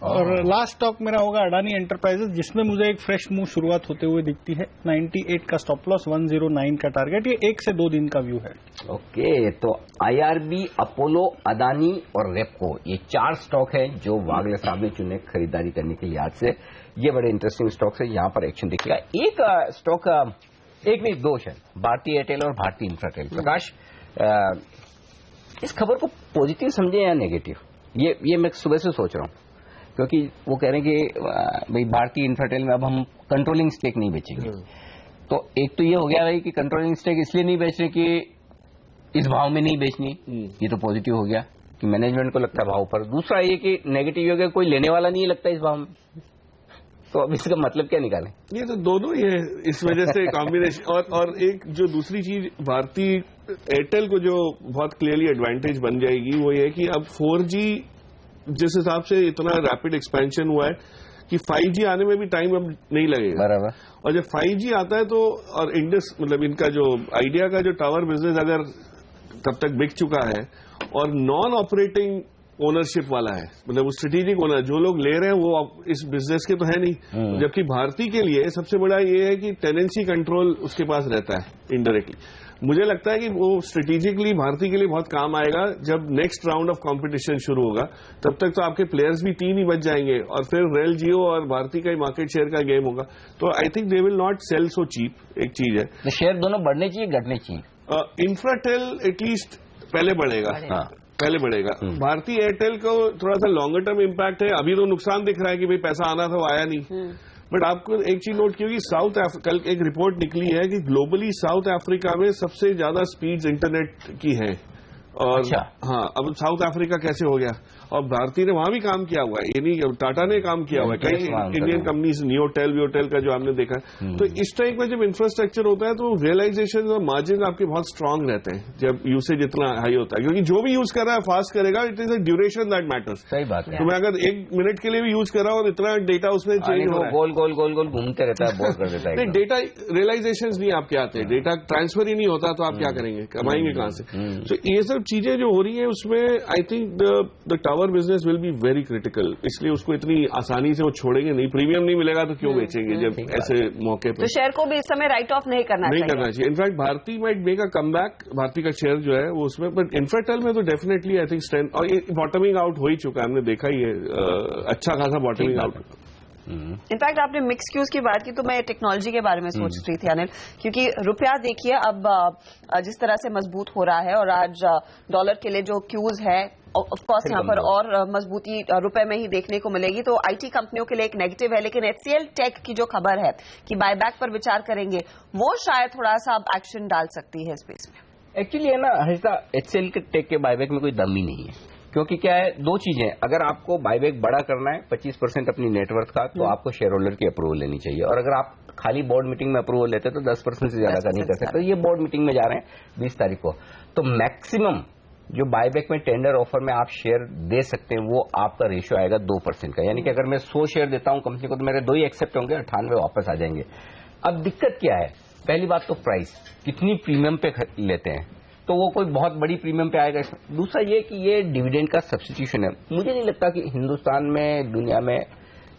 और लास्ट स्टॉक मेरा होगा अडानी एंटरप्राइजेस, जिसमें मुझे एक फ्रेश मूव शुरुआत होते हुए दिखती है। 98 का स्टॉप लॉस, 109 का टारगेट। ये 1 से 2 दिन का व्यू है। ओके, तो IRB, अपोलो, अदानी और रेपको, ये 4 स्टॉक हैं जो वागले साहब ने चुने खरीदारी करने के लिहाज से। ये बड़े इंटरेस्टिंग स्टॉक्स है, यहाँ पर एक्शन दिखेगा। एक स्टॉक, एक नहीं 2 है, भारतीय एयरटेल और भारतीय इंफ्राटेल। प्रकाश, इस खबर को पॉजिटिव समझे या नेगेटिव? ये मैं सुबह से सोच रहा हूँ, क्योंकि वो कह रहे हैं कि भाई भारतीय इंफ्राटेल में अब हम कंट्रोलिंग स्टेक नहीं बेचेंगे। तो एक तो ये हो गया भाई कि कंट्रोलिंग स्टेक इसलिए नहीं बेच रहे कि इस भाव में नहीं बेचनी, ये तो पॉजिटिव हो गया कि मैनेजमेंट को लगता है भाव पर। दूसरा ये कि नेगेटिव हो गया, कोई लेने वाला नहीं लगता इस भाव में। तो अब इसका मतलब क्या निकालें? ये तो दोनों ही है, इस वजह से कॉम्बिनेशन। और एक जो दूसरी चीज भारतीय एयरटेल को जो बहुत क्लियरली एडवांटेज बन जाएगी वो ये कि अब 4G जिस हिसाब से इतना रैपिड एक्सपेंशन हुआ है कि 5G आने में भी टाइम अब नहीं लगेगा। बराबर। और जब 5G आता है तो, और इंडस मतलब इनका जो आइडिया का जो टावर बिजनेस अगर तब तक बिक चुका है और नॉन ऑपरेटिंग ओनरशिप वाला है, मतलब वो स्ट्रेटेजिक ओनर जो लोग ले रहे हैं वो इस बिजनेस के तो है नहीं। जबकि भारती के लिए सबसे बड़ा ये है कि टेनेंसी कंट्रोल उसके पास रहता है इनडायरेक्टली। मुझे लगता है कि वो स्ट्रेटेजिकली भारती के लिए बहुत काम आएगा। जब नेक्स्ट राउंड ऑफ कंपटीशन शुरू होगा तब तक तो आपके प्लेयर्स भी 3 ही बच जाएंगे और फिर रेल जियो और भारती का ही मार्केट शेयर का गेम होगा। तो I think they will not sell so cheap, एक चीज है। तो शेयर दोनों बढ़ने चाहिए, घटने चाहिए? इंफ्राटेल एटलीस्ट पहले बढ़ेगा, हाँ पहले बढ़ेगा। भारतीय एयरटेल को थोड़ा सा लॉन्गर टर्म इम्पैक्ट है। अभी तो नुकसान दिख रहा है कि भाई पैसा आना था वो आया नहीं। बट आपको एक चीज नोट की होगी, कल एक रिपोर्ट निकली है कि ग्लोबली साउथ अफ्रीका में सबसे ज्यादा स्पीड्स इंटरनेट की है। और अच्छा। हाँ, अब साउथ अफ्रीका कैसे हो गया? और भारती ने वहां भी काम किया हुआ है, ये नहीं टाटा ने काम किया हुआ है, कई इंडियन कंपनीज, नियोटेल व्योटेल का जो आपने देखा है। तो इस टाइप का जब इंफ्रास्ट्रक्चर होता है तो रियलाइजेशन और मार्जिन आपके बहुत स्ट्रांग रहते हैं जब यूसेज इतना हाई होता है, क्योंकि जो भी यूज कर रहा है फास्ट करेगा। It is a duration that matters. सही बात है। तो मैं अगर 1 मिनट के लिए भी यूज कर रहा हूँ और इतना डेटा उसमें चेंज हो रहा है, गोल गोल गोल गोल घूमते रहता है, बोर कर देता है। नहीं, डेटा रियलाइजेशन नहीं आपके आते, डेटा ट्रांसफर ही नहीं होता, तो आप क्या करेंगे, कमाएंगे कहां से? तो ये सब चीजें जो हो रही है उसमें I think the tower business will be very critical. इसलिए उसको इतनी आसानी से वो छोड़ेंगे नहीं, प्रीमियम नहीं मिलेगा तो क्यों बेचेंगे जब ऐसे मौके पर। तो शेयर को भी इस समय राइट ऑफ नहीं करना चाहिए। In fact Bharti might make a comeback, Bharti का शेयर जो है वो उसमें, बट इंफ्राटेल में तो डेफिनेटली आई थिंक स्ट्रेंथ, और ये बॉटमिंग आउट हो ही चुका है, हमने देखा ही है अच्छा खासा बॉटमिंग आउट। इनफैक्ट आपने मिक्स क्यूज की बात की तो मैं टेक्नोलॉजी के बारे में सोच रही थी अनिल, क्योंकि रुपया देखिए अब जिस तरह से मजबूत हो रहा है और आज डॉलर के लिए जो क्यूज है ऑफ कोर्स यहाँ पर और मजबूती रुपए में ही देखने को मिलेगी। तो आईटी कंपनियों के लिए एक नेगेटिव है, लेकिन HCL टेक की जो खबर है कि बायबैक पर विचार करेंगे वो शायद थोड़ा सा अब एक्शन डाल सकती है स्पेस में। एक्चुअली है ना हर्षिता, HCL के टेक के बायबैक में कोई दम ही नहीं है, क्योंकि क्या है, 2 चीजें। अगर आपको बायबैक बड़ा करना है 25% अपनी नेटवर्थ का, तो आपको शेयर होल्डर की अप्रूवल लेनी चाहिए। और अगर आप खाली बोर्ड मीटिंग में अप्रूवल लेते तो 10% से ज्यादा का नहीं कर सकते। तो ये बोर्ड मीटिंग में जा रहे हैं 20 तारीख को, तो मैक्सिमम जो बायबैक में टेंडर ऑफर में आप शेयर दे सकते हैं वो आपका रेशियो आएगा 2% का। यानी कि अगर मैं 100 शेयर देता हूं कंपनी को तो मेरे 2 ही एक्सेप्ट होंगे, 98 वापस आ जाएंगे। अब दिक्कत क्या है? पहली बात तो प्राइस, कितनी प्रीमियम पे लेते हैं, तो वो कोई बहुत बड़ी प्रीमियम पे आएगा। दूसरा ये कि ये डिविडेंड का सब्स्टिट्यूशन है। मुझे नहीं लगता कि हिंदुस्तान में, दुनिया में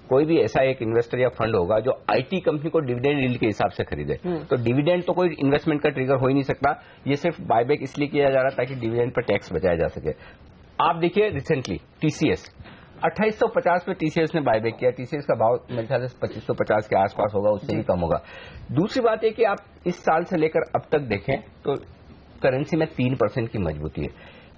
कोई भी ऐसा एक इन्वेस्टर या फंड होगा जो आईटी कंपनी को डिविडेंड यील्ड के हिसाब से खरीदे। तो डिविडेंड तो कोई इन्वेस्टमेंट का ट्रिगर हो ही नहीं सकता। ये सिर्फ बायबैक इसलिए किया जा रहा है ताकि डिविडेंड पर टैक्स बचाया जा सके। आप देखिए रिसेंटली TCS 2850 पे TCS ने बायबैक किया। TCS का भाव मेरे ख्याल से 2550 के आसपास होगा, उससे भी कम होगा। दूसरी बात है कि आप इस साल से लेकर अब तक देखें तो करेंसी में 3% की मजबूती है।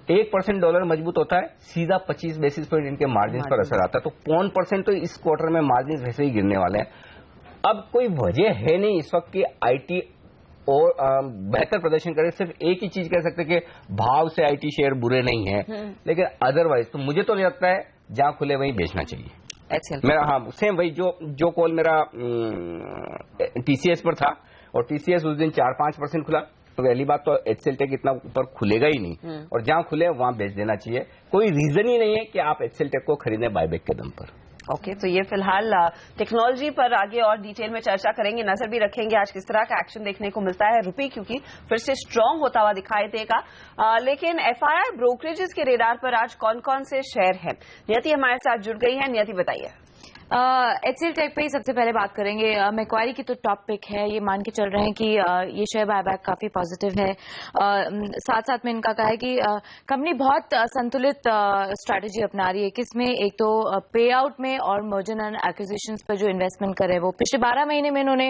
1% डॉलर मजबूत होता है, सीधा 25 बेसिस पॉइंट इनके मार्जिन पर असर आता है। तो 0.1% तो इस क्वार्टर में मार्जिन वैसे ही गिरने वाले हैं। अब कोई वजह है नहीं इस वक्त की आईटी और बेहतर प्रदर्शन करे। सिर्फ एक ही चीज कह सकते कि भाव से आईटी शेयर बुरे नहीं है, लेकिन अदरवाइज तो मुझे तो नहीं लगता है जहां खुले वहीं बेचना चाहिए। मेरा हाँ सेम वही जो कॉल मेरा टीसीएस पर था, और टीसीएस उस दिन 4-5% खुला, तो पहली बात तो एचसीएल टेक इतना ऊपर खुलेगा ही नहीं, और जहां खुले वहां बेच देना चाहिए। कोई रीजन ही नहीं है कि आप एचसीएल टेक को खरीदें बायबैक के दम पर। ओके, तो ये फिलहाल टेक्नोलॉजी पर आगे और डिटेल में चर्चा करेंगे, नजर भी रखेंगे आज किस तरह का एक्शन देखने को मिलता है। रुपये क्योंकि फिर से स्ट्रांग होता हुआ दिखाई देगा, लेकिन एफआईआई ब्रोकरेजेस के रेडार पर आज कौन कौन से शेयर हैं? नियति हमारे साथ जुड़ गई है। नियति बताइए। एचसीएल टेक पे ही सबसे पहले बात करेंगे। मैक्वारी की तो टॉप पिक है, ये मान के चल रहे हैं कि ये शेयर बायबैक काफी पॉजिटिव है। साथ साथ में इनका कहा है कि कंपनी बहुत संतुलित स्ट्रैटेजी अपना रही है, किसमें एक तो पे आउट में और मर्जर एंड एक्विजिशंस पर जो इन्वेस्टमेंट कर रहे हैं वो पिछले 12 महीने में इन्होंने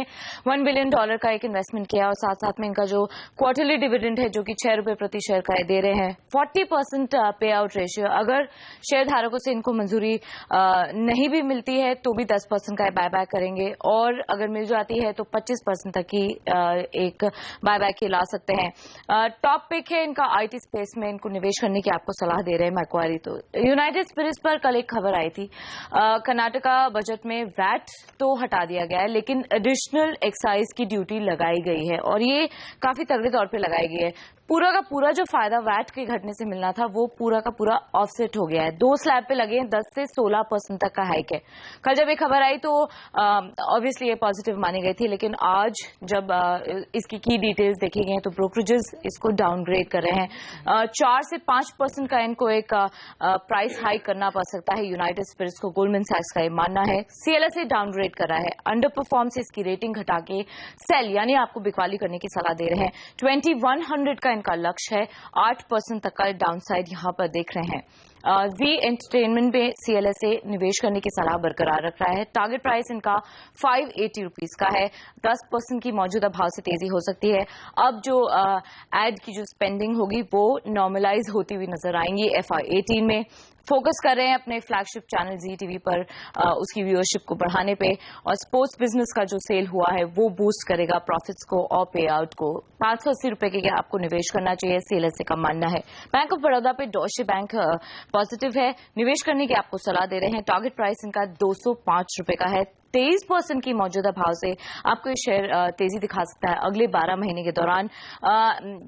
$1 बिलियन का एक इन्वेस्टमेंट किया, और साथ साथ में इनका जो क्वार्टरली डिविडेंड है जो कि ₹6 प्रति शेयर का दे रहे हैं। 40% पे आउट रेशियो, अगर शेयर धारकों से इनको मंजूरी नहीं भी मिलती है तो भी 10% का बायबैक करेंगे, और अगर मिल जाती है तो 25% तक की एक बायबैक ला सकते हैं। टॉप पिक है इनका आईटी स्पेस में, इनको निवेश करने की आपको सलाह दे रहे हैं मैक्वारी। तो यूनाइटेड स्पिरिट्स पर कल एक खबर आई थी, कर्नाटका बजट में वैट तो हटा दिया गया है, लेकिन एडिशनल एक्साइज की ड्यूटी लगाई गई है, और ये काफी तगड़े तौर पर लगाई गई है। पूरा का पूरा जो फायदा वैट के घटने से मिलना था वो पूरा का पूरा ऑफसेट हो गया है। 2 स्लैब पे लगे हैं, 10 से 16% तक का हाइक है। कल जब ये खबर आई तो ऑब्वियसली ये पॉजिटिव मानी गई थी, लेकिन आज जब इसकी की डिटेल्स देखी गई तो ब्रोकरेजेस इसको डाउनग्रेड कर रहे हैं। 4 से 5% का इनको एक प्राइस हाइक करना पड़ सकता है यूनाइटेड स्पिरिट्स को, गोल्डमैन सैक्स का ये मानना है। सीएलएसए डाउनग्रेड कर रहा है, अंडर परफॉर्म से इसकी रेटिंग घटा के सेल यानी आपको बिकवाली करने की सलाह दे रहे हैं। 2100 का इनका लक्ष्य है, 8% तक का डाउनसाइड यहां पर देख रहे हैं। वी एंटरटेनमेंट में सीएलएसए निवेश करने की सलाह बरकरार रख रहा है। टारगेट प्राइस इनका ₹580 का है। 10% की मौजूदा भाव से तेजी हो सकती है। अब जो एड की जो स्पेंडिंग होगी वो नॉर्मलाइज होती हुई नजर आएंगी। FY18 में फोकस कर रहे हैं अपने फ्लैगशिप चैनल जी टीवी पर उसकी व्यूअरशिप को बढ़ाने पे, और स्पोर्ट्स बिजनेस का जो सेल हुआ है वो बूस्ट करेगा प्रॉफिट्स को और पे आउट को। ₹580 के आपको निवेश करना चाहिए, सीएलएसए का मानना है। बैंक ऑफ बड़ौदा पे डॉइचे बैंक पॉजिटिव है, निवेश करने की आपको सलाह दे रहे हैं। टारगेट प्राइस इनका ₹205 का है। 23% की मौजूदा भाव से आपको ये शेयर तेजी दिखा सकता है अगले 12 महीने के दौरान।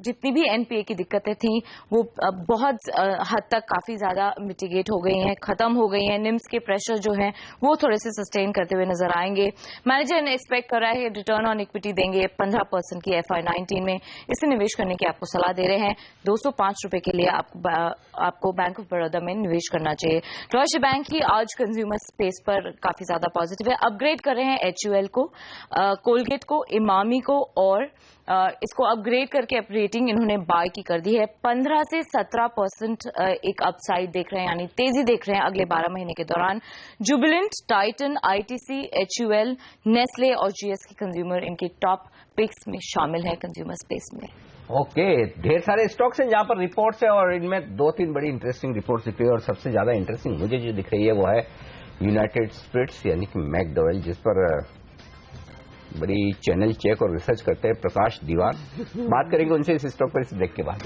जितनी भी एनपीए की दिक्कतें थी वो बहुत हद तक काफी ज्यादा मिटिगेट हो गई हैं, खत्म हो गई हैं। निम्स के प्रेशर जो हैं वो थोड़े से सस्टेन करते हुए नजर आएंगे। मैनेजर ने एक्सपेक्ट कर रहा है रिटर्न ऑन इक्विटी देंगे 15% की FY19 में, इसे निवेश करने की आपको सलाह दे रहे हैं। ₹205 के लिए आपको बैंक ऑफ बड़ौदा में निवेश करना चाहिए। डॉइचे बैंक ही आज कंज्यूमर स्पेस पर काफी ज्यादा पॉजिटिव है, अपग्रेड कर रहे हैं HUL को, कोलगेट को, इमामी को, और इसको अपग्रेड करके रेटिंग इन्होंने बाय की कर दी है। 15 से 17% एक अपसाइड देख रहे हैं, यानी तेजी देख रहे हैं अगले 12 महीने के दौरान। Jubilant, Titan, ITC, HUL, Nestle और GS की कंज्यूमर इनके टॉप पिक्स में शामिल है कंज्यूमर स्पेस में। ओके, ढेर सारे स्टॉक्स हैं जहां पर रिपोर्ट्स है, और इनमें 2-3 बड़ी इंटरेस्टिंग रिपोर्ट्स दिख रही है, और सबसे ज्यादा इंटरेस्टिंग मुझे जो दिख रही है वो है यूनाइटेड स्पिरिट्स यानी कि मैकडॉवेल, जिस पर बड़ी चैनल चेक और रिसर्च करते हैं प्रकाश दीवान। बात करेंगे उनसे इस स्टॉक पर इस ब्रेक के बाद।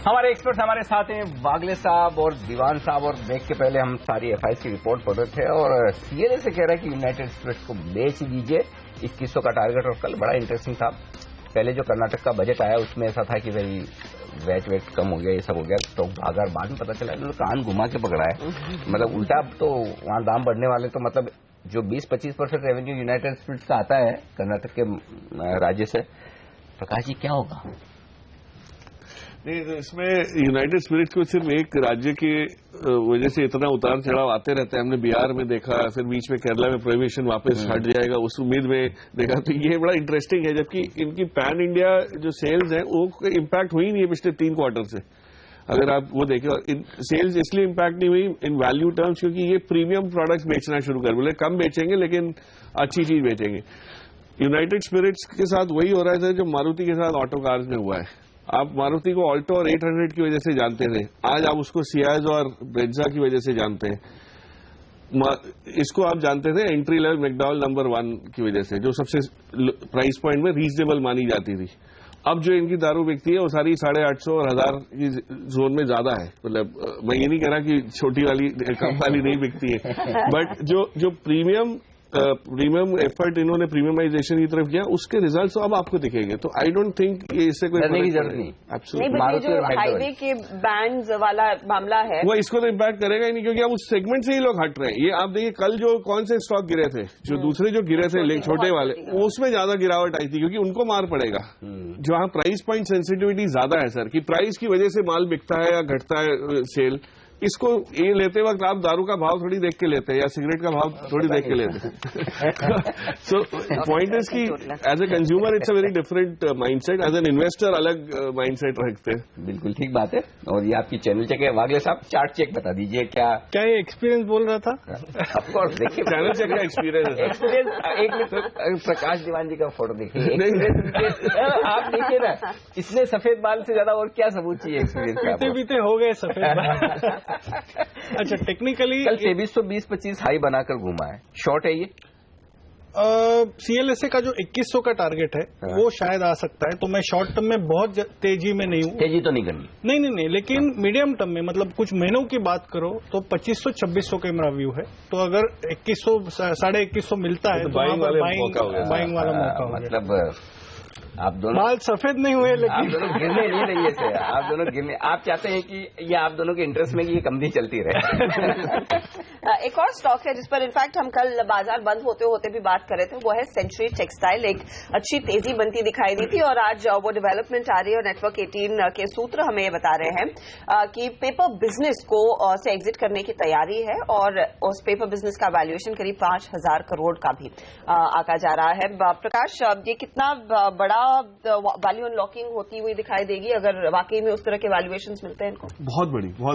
हमारे एक्सपर्ट हमारे साथ हैं, वागले साहब और दीवान साहब, और ब्रेक के पहले हम सारी FIs की रिपोर्ट पढ़ रहे थे, और सीएलएसए कह रहा है कि यूनाइटेड स्पिरिट्स को बेच दीजिए, 2100 का टारगेट। और कल बड़ा इंटरेस्टिंग था, पहले जो कर्नाटक का बजट आया उसमें ऐसा था कि भाई वेट कम हो गया, ये सब हो गया, स्टॉक भागा, और बाद में पता चला तो कान घुमा के पकड़ा है, मतलब उल्टा। तो वहां दाम बढ़ने वाले, तो मतलब जो 20-25% रेवेन्यू यूनाइटेड स्पिरिट्स का आता है कर्नाटक के राज्य से, प्रकाश जी क्या होगा? नहीं, तो इसमें यूनाइटेड स्पिरिट्स को सिर्फ एक राज्य की वजह से इतना उतार चढ़ाव आते रहते हैं। हमने बिहार में देखा, फिर बीच में केरला में प्रोहिबिशन वापस हट जाएगा उस उम्मीद में देखा, तो ये बड़ा इंटरेस्टिंग है। जबकि इनकी पैन इंडिया जो सेल्स है वो इम्पैक्ट हुई नहीं है पिछले 3 क्वार्टर से। अगर आप वो देखें, और सेल्स इसलिए इम्पैक्ट नहीं हुई इन वैल्यू टर्म्स क्योंकि ये प्रीमियम प्रोडक्ट्स बेचना शुरू कर बोले, कम बेचेंगे लेकिन अच्छी चीज बेचेंगे। यूनाइटेड स्पिरिट्स के साथ वही हो रहा है जो मारुति के साथ ऑटो कार्स में हुआ है। आप मारुति को ऑल्टो और 800 की वजह से जानते थे, आज आप उसको सियाज और ब्रेजा की वजह से जानते हैं। इसको आप जानते थे एंट्री लेवल मैकडॉवेल नंबर 1 की वजह से, जो सबसे प्राइस पॉइंट में रीजनेबल मानी जाती थी। अब जो इनकी दारू बिकती है वो सारी 850 और 1000 की जोन में ज्यादा है। मतलब मैं ये नहीं कह रहा कि छोटी वाली कम वाली नहीं बिकती है, बट जो प्रीमियम एफर्ट इन्होंने प्रीमियमाइजेशन की तरफ किया उसके रिजल्ट्स तो अब आपको दिखेंगे। तो आई डोंट थिंक ये इससे कोई डरने की जरूरत नहीं। नहीं, जो हाईवे के बैंड्स वाला मामला है वो इसको तो इम्पैक्ट करेगा ही नहीं, क्योंकि अब उस सेगमेंट से ही लोग हट रहे हैं। ये आप देखिए कल जो कौन से स्टॉक गिरे थे, जो दूसरे जो गिरे थे छोटे वाले, उसमें ज्यादा गिरावट आई थी क्योंकि उनको मार पड़ेगा। जहां प्राइस पॉइंट सेंसिटिविटी ज्यादा है सर, कि प्राइस की वजह से माल बिकता है या घटता है सेल, इसको ये लेते वक्त आप दारू का भाव थोड़ी देख के लेते हैं या सिगरेट का भाव थोड़ी देख के लेते हैं। सो पॉइंट इज कि as a consumer it's a very different mindset, as an investor अलग माइंडसेट रखते हैं। बिल्कुल ठीक बात है। और ये आपकी चैनल चेक है। वागले साहब चार्ट चेक बता दीजिए, क्या ये एक्सपीरियंस बोल रहा था? ऑफकोर्स देखिए चैनल चेक का एक्सपीरियंस एक मिनट प्रकाश दीवान जी का फोटो देखिए। आप देखिए ना, इसने सफेद बाल से ज्यादा और क्या सबूत चाहिए एक्सपीरियंस? बीते हो गए सफेद बाल। अच्छा, टेक्निकली कल 2320-25 हाई बनाकर घूमा है, शॉर्ट है ये। CLSA का जो 2100 का टारगेट है वो शायद आ सकता है, तो मैं शॉर्ट टर्म में बहुत तेजी में नहीं हूँ। तेजी तो नहीं करनी, नहीं, लेकिन मीडियम टर्म में मतलब कुछ महीनों की बात करो तो 2500-2600 का मेरा व्यू है। तो अगर 2100 2150 मिलता है तो बाइंग वाला मौका होगा। मतलब आप दोनों बाल सफेद नहीं हुए, लेकिन आप दोनों गिरने नहीं रही है। आप दोनों गिरने, आप चाहते हैं कि ये आप दोनों के इंटरेस्ट में कि ये कंपनी चलती रहे। एक और स्टॉक है जिस पर इनफैक्ट हम कल बाजार बंद होते होते भी बात कर रहे थे, वो है सेंचुरी टेक्सटाइल। एक अच्छी तेजी बनती दिखाई दी थी और आज वो डेवलपमेंट आ रही है और नेटवर्क 18 के सूत्र हमें ये बता रहे हैं कि पेपर बिजनेस को से एग्जिट करने की तैयारी है और उस पेपर बिजनेस का वैल्यूएशन करीब 5000 करोड़ का भी आंका जा रहा है। प्रकाश, ये कितना बड़ा वैल्यू अनलॉकिंग होती हुई दिखाई देगी अगर वाकई में उस तरह के वैल्यूएशंस मिलते हैं इनको? बहुत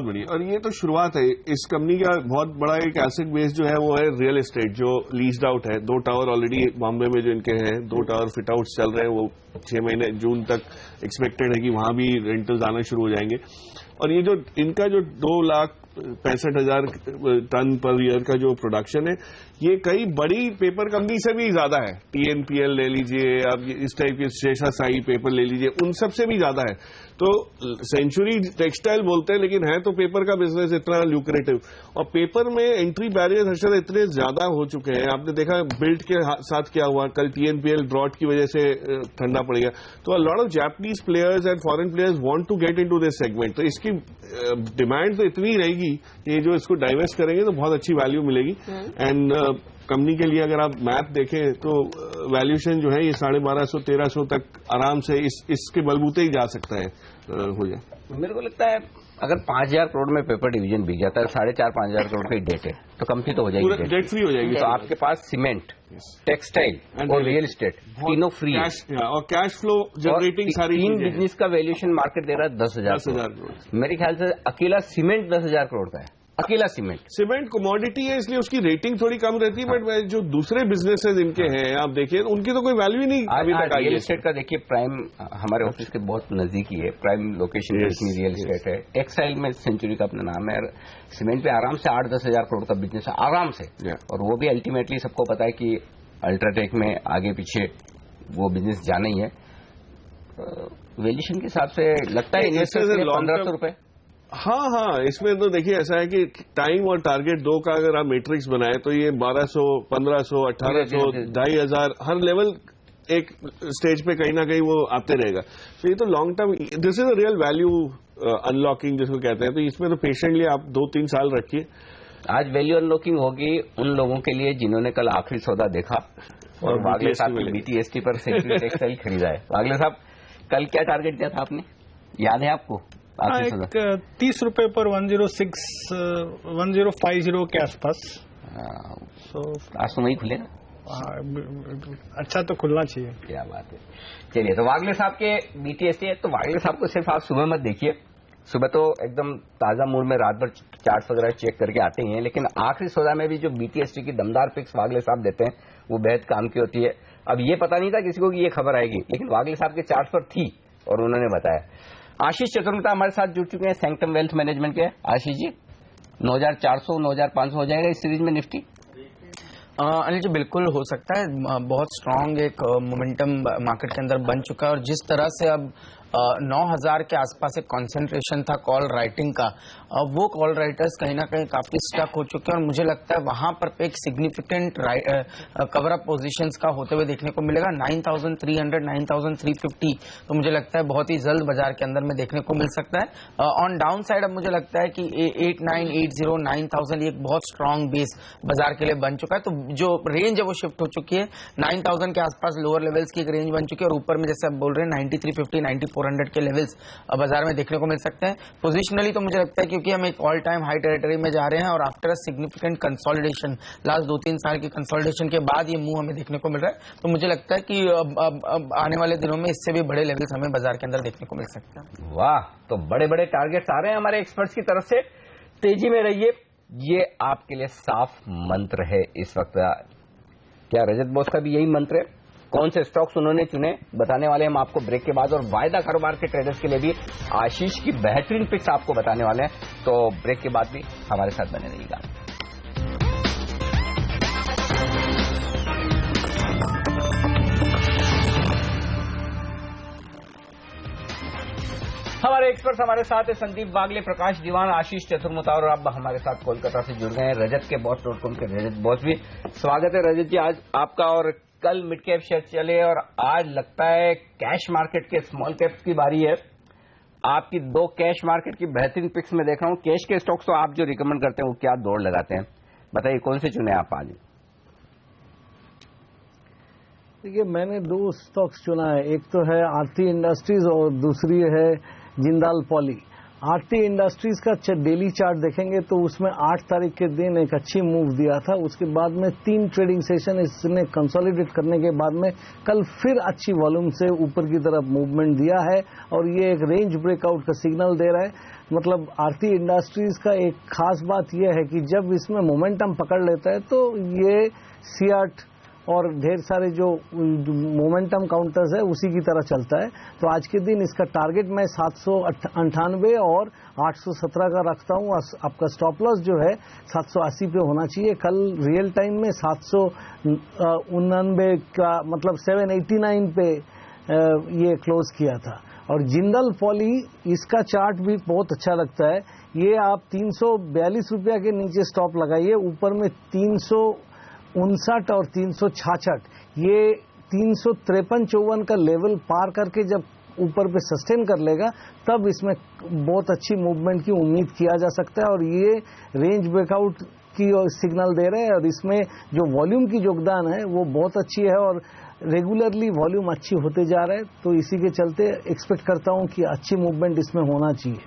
बड़ी। और ये तो शुरुआत है। इस कंपनी का बहुत बड़ा एक एसेट बेस जो है वो है रियल एस्टेट, जो लीज्ड आउट है। 2 टावर ऑलरेडी बॉम्बे में जो इनके हैं, 2 टावर फिट आउट चल रहे हैं, वो 6 महीने जून तक एक्सपेक्टेड है कि वहां भी रेंटल्स आना शुरू हो जाएंगे। और ये जो इनका जो 2,65,000 टन पर ईयर का जो प्रोडक्शन है, ये कई बड़ी पेपर कंपनी से भी ज्यादा है। TNPL ले लीजिए, आप इस टाइप के शेषाशाही पेपर ले लीजिए, उन सब से भी ज्यादा है। तो सेंचुरी टेक्सटाइल बोलते हैं लेकिन है तो पेपर का बिजनेस इतना ल्यूक्रेटिव। और पेपर में एंट्री बैरियर हर्षद इतने ज्यादा हो चुके हैं। आपने देखा बिल्ट के साथ क्या हुआ, कल TNPL ड्रॉट की वजह से ठंडा पड़ गया। तो a lot of Japanese players and foreign players want to get into this segment. तो इसकी डिमांड तो इतनी रहेगी, ये जो इसको डाइवेस्ट करेंगे तो बहुत अच्छी वैल्यू मिलेगी। एंड कंपनी के लिए अगर आप मैप देखें तो वैल्यूएशन जो है ये 1250-1300 तक आराम से इसके बलबूते ही जा सकता है, हो जाए। मेरे को लगता है अगर 5000 करोड़ में पेपर डिवीजन बिक जाता है, 4,500 करोड़ का डेट है, तो कंपनी तो हो जाएगी, डेट फ्री हो जाएगी। तो आपके पास सीमेंट, टेक्सटाइल और रियल एस्टेट तीनों फ्री है और कैश फ्लो जनरेटिंग सारी 3 बिजनेस का वैल्यूएशन मार्केट दे रहा है 10,000 करोड़। मेरे ख्याल से अकेला सीमेंट 10,000 करोड़ का है, अकेला सीमेंट कमोडिटी है इसलिए उसकी रेटिंग थोड़ी कम रहती है। बट जो दूसरे बिजनेसेस इनके हैं आप देखिए, उनकी तो कोई वैल्यू ही नहीं अभी तक आई। रियल एस्टेट का देखिए, प्राइम हमारे ऑफिस के बहुत नजदीक ही है, प्राइम लोकेशन में इतनी रियल एस्टेट है। टेक्सटाइल में सेंचुरी का अपना नाम है। सीमेंट पे आराम से 8-10 हजार करोड़ का बिजनेस है, आराम से। और वो भी अल्टीमेटली सबको पता है कि अल्ट्राटेक में आगे पीछे वो बिजनेस जाना ही है। वैल्यूएशन के हिसाब से लगता है इन्वेस्टर्स 1500 रुपए। हाँ, इसमें तो देखिए ऐसा है कि टाइम और टारगेट 2 का अगर आप मैट्रिक्स बनाए तो ये 1200, 1500, 1800, 2500 हर लेवल एक स्टेज पे कहीं ना कहीं वो आते रहेगा। तो ये तो long term, this is a real value unlocking जिसको कहते हैं। तो इसमें तो पेशेंटली आप 2-3 साल रखिए। आज वैल्यू अनलॉकिंग होगी उन लोगों के लिए जिन्होंने कल आखिरी सौदा देखा और वागले साहब ने BTST पर सेंचुरी टेक्सटाइल खरीदा है। वागले साहब, कल क्या टारगेट दिया था आपने, याद है आपको? एक 30 रुपए पर 106 1050 के आसपास। आज तो वही खुले ना? अच्छा तो खुलना चाहिए। क्या बात है। चलिए, तो वागले साहब के BTST है, तो वागले साहब को सिर्फ आप सुबह मत देखिए, सुबह तो एकदम ताजा मूड में रात भर चार्ट्स वगैरह चेक करके आते ही हैं, लेकिन आखिरी सौदा में भी जो BTST की दमदार पिक्स वागले साहब देते हैं वो बेहद काम की होती है। अब ये पता नहीं था किसी को कि ये खबर आएगी, लेकिन वागले साहब के चार्ट पर थी और उन्होंने बताया। आशीष चतुर्वेदी हमारे साथ जुड़ चुके हैं सैंक्टम वेल्थ मैनेजमेंट के। आशीष जी, 9400 9500 हो जाएगा इस सीरीज में निफ्टी? अनिल जी बिल्कुल हो सकता है। बहुत स्ट्रांग एक मोमेंटम मार्केट के अंदर बन चुका है और जिस तरह से अब 9000 के आसपास एक कंसंट्रेशन था कॉल राइटिंग का, वो कॉल राइटर्स कहीं ना कहीं काफी स्टक हो चुके हैं और मुझे लगता है वहां पर एक सिग्निफिकेंट कवर अप पोजीशंस का होते हुए देखने को मिलेगा। 9300 9350 तो मुझे लगता है बहुत ही जल्द बाजार के अंदर में देखने को मिल सकता है। ऑन डाउन साइड अब मुझे लगता है कि 8980 9000 एक बहुत स्ट्रांग बेस बाजार के लिए बन चुका है। तो जो रेंज है वो शिफ्ट हो चुकी है, 9000 के आसपास लोअर लेवल्स की एक रेंज बन चुकी है और ऊपर में जैसे आप बोल रहे हैं 9350 9400 के लेवल्स बाजार में देखने को मिल सकते हैं। पोजिशनली तो मुझे लगता है क्योंकि हम एक ऑल टाइम हाई टेरिटरी में जा रहे हैं और after a significant consolidation last 2-3 साल की कंसोलिडेशन के बाद ये मूव हमें देखने को मिल रहा है। तो मुझे लगता है कि अब आने वाले दिनों में इससे भी बड़े लेवल्स हमें बाजार के अंदर देखने को मिल सकते हैं। वाह, तो बड़े बड़े टारगेट्स आ रहे हैं हमारे एक्सपर्ट्स की तरफ से। तेजी में रहिए, ये आपके लिए साफ मंत्र है इस वक्त। क्या रजत बॉस का भी यही मंत्र है? कौन से स्टॉक्स उन्होंने चुने बताने वाले हम आपको ब्रेक के बाद, और वायदा कारोबार के ट्रेडर्स के लिए भी आशीष की बेहतरीन पिक्स आपको बताने वाले हैं। तो ब्रेक के बाद भी हमारे साथ बने रहिएगा। हमारे एक्सपर्ट्स हमारे साथ है संदीप वागले, प्रकाश दीवान, आशीष चतुर्वेदी और अब हमारे साथ कोलकाता से जुड़ गए हैं रजत के बॉस.com के रजत बॉस भी। स्वागत है रजत जी आज आपका। और कल मिड कैप शेयर चले और आज लगता है कैश मार्केट के स्मॉल कैप्स की बारी है। आपकी 2 कैश मार्केट की बेहतरीन पिक्स में देख रहा हूं। कैश के स्टॉक्स तो आप जो रिकमेंड करते हैं वो क्या दौड़ लगाते हैं, बताइए कौन से चुने आप आज? देखिए, मैंने 2 स्टॉक्स चुना है, एक तो है आरती इंडस्ट्रीज और दूसरी है जिंदाल पॉली। आरती इंडस्ट्रीज का डेली चार्ट देखेंगे तो उसमें 8 तारीख के दिन एक अच्छी मूव दिया था। उसके बाद में 3 ट्रेडिंग सेशन इसने कंसोलिडेट करने के बाद में कल फिर अच्छी वॉल्यूम से ऊपर की तरफ मूवमेंट दिया है और ये एक रेंज ब्रेकआउट का सिग्नल दे रहा है। मतलब आरती इंडस्ट्रीज का एक खास बात यह है कि जब इसमें मोमेंटम पकड़ लेता है तो ये सियाट और ढेर सारे जो मोमेंटम काउंटर्स है उसी की तरह चलता है। तो आज के दिन इसका टारगेट मैं 798 और 817 का रखता हूं। आपका स्टॉप लॉस जो है 780 पे होना चाहिए। कल रियल टाइम में 799 का मतलब 789 पे ये क्लोज किया था। और जिंदल पॉली, इसका चार्ट भी बहुत अच्छा लगता है। ये आप 342 रुपया के नीचे स्टॉप लगाइए, ऊपर में 359 और 366, ये 353-54 का लेवल पार करके जब ऊपर पे सस्टेन कर लेगा तब इसमें बहुत अच्छी मूवमेंट की उम्मीद किया जा सकता है। और ये रेंज ब्रेकआउट की सिग्नल दे रहे हैं और इसमें जो वॉल्यूम की योगदान है वो बहुत अच्छी है और रेगुलरली वॉल्यूम अच्छी होते जा रहा है। तो इसी के चलते एक्सपेक्ट करता हूं कि अच्छी मूवमेंट इसमें होना चाहिए।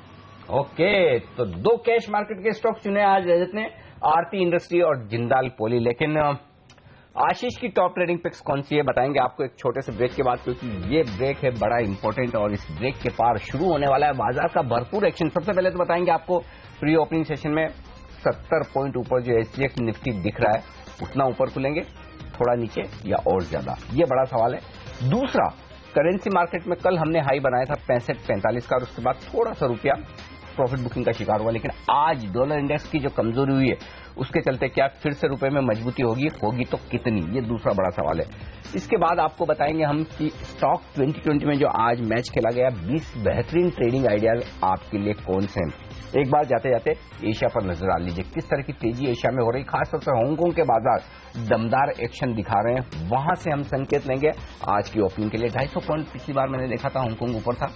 ओके, तो 2 कैश मार्केट के स्टॉक चुने आज रजत ने, आरती इंडस्ट्री और जिंदाल पॉली। लेकिन आशीष की टॉप ट्रेडिंग पिक्स कौन सी है बताएंगे आपको एक छोटे से ब्रेक के बाद, क्योंकि ये ब्रेक है बड़ा इंपॉर्टेंट और इस ब्रेक के पार शुरू होने वाला है बाजार का भरपूर एक्शन। सबसे पहले तो बताएंगे आपको प्री ओपनिंग सेशन में 70 पॉइंट ऊपर जो एसजीएक्स निफ्टी दिख रहा है, उतना ऊपर खुलेंगे, थोड़ा नीचे या और ज्यादा, ये बड़ा सवाल है। दूसरा, करेंसी मार्केट में कल हमने हाई बनाया था 65-45 का और उसके बाद थोड़ा सा रुपया प्रॉफिट बुकिंग का शिकार हुआ, लेकिन आज डॉलर इंडेक्स की जो कमजोरी हुई है उसके चलते क्या फिर से रुपए में मजबूती होगी तो कितनी, ये दूसरा बड़ा सवाल है। इसके बाद आपको बताएंगे हम कि स्टॉक 2020 में जो आज मैच खेला गया 20 बेहतरीन ट्रेडिंग आइडियाज आपके लिए कौन से हैं। एक बार जाते जाते एशिया पर नजर डाल लीजिए, किस तरह की तेजी एशिया में हो रही, खासतौर से हांगकांग के बाजार दमदार एक्शन दिखा रहे हैं, वहां से हम संकेत लेंगे आज की ओपनिंग के लिए। 250 पॉइंट पिछली बार मैंने देखा था हांगकांग ऊपर था,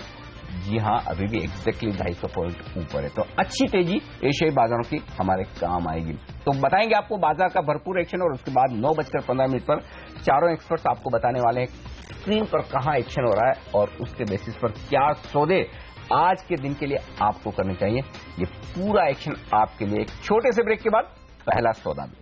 जी हां अभी भी एग्जैक्टली 250 पॉइंट ऊपर है। तो अच्छी तेजी एशियाई बाजारों की हमारे काम आएगी। तो बताएंगे आपको बाजार का भरपूर एक्शन और उसके बाद 9:15 पर चारों एक्सपर्ट्स आपको बताने वाले हैं स्क्रीन पर कहां एक्शन हो रहा है और उसके बेसिस पर क्या सौदे आज के दिन के लिए आपको करने चाहिए। ये पूरा एक्शन आपके लिए एक छोटे से ब्रेक के बाद पहला सौदा भी।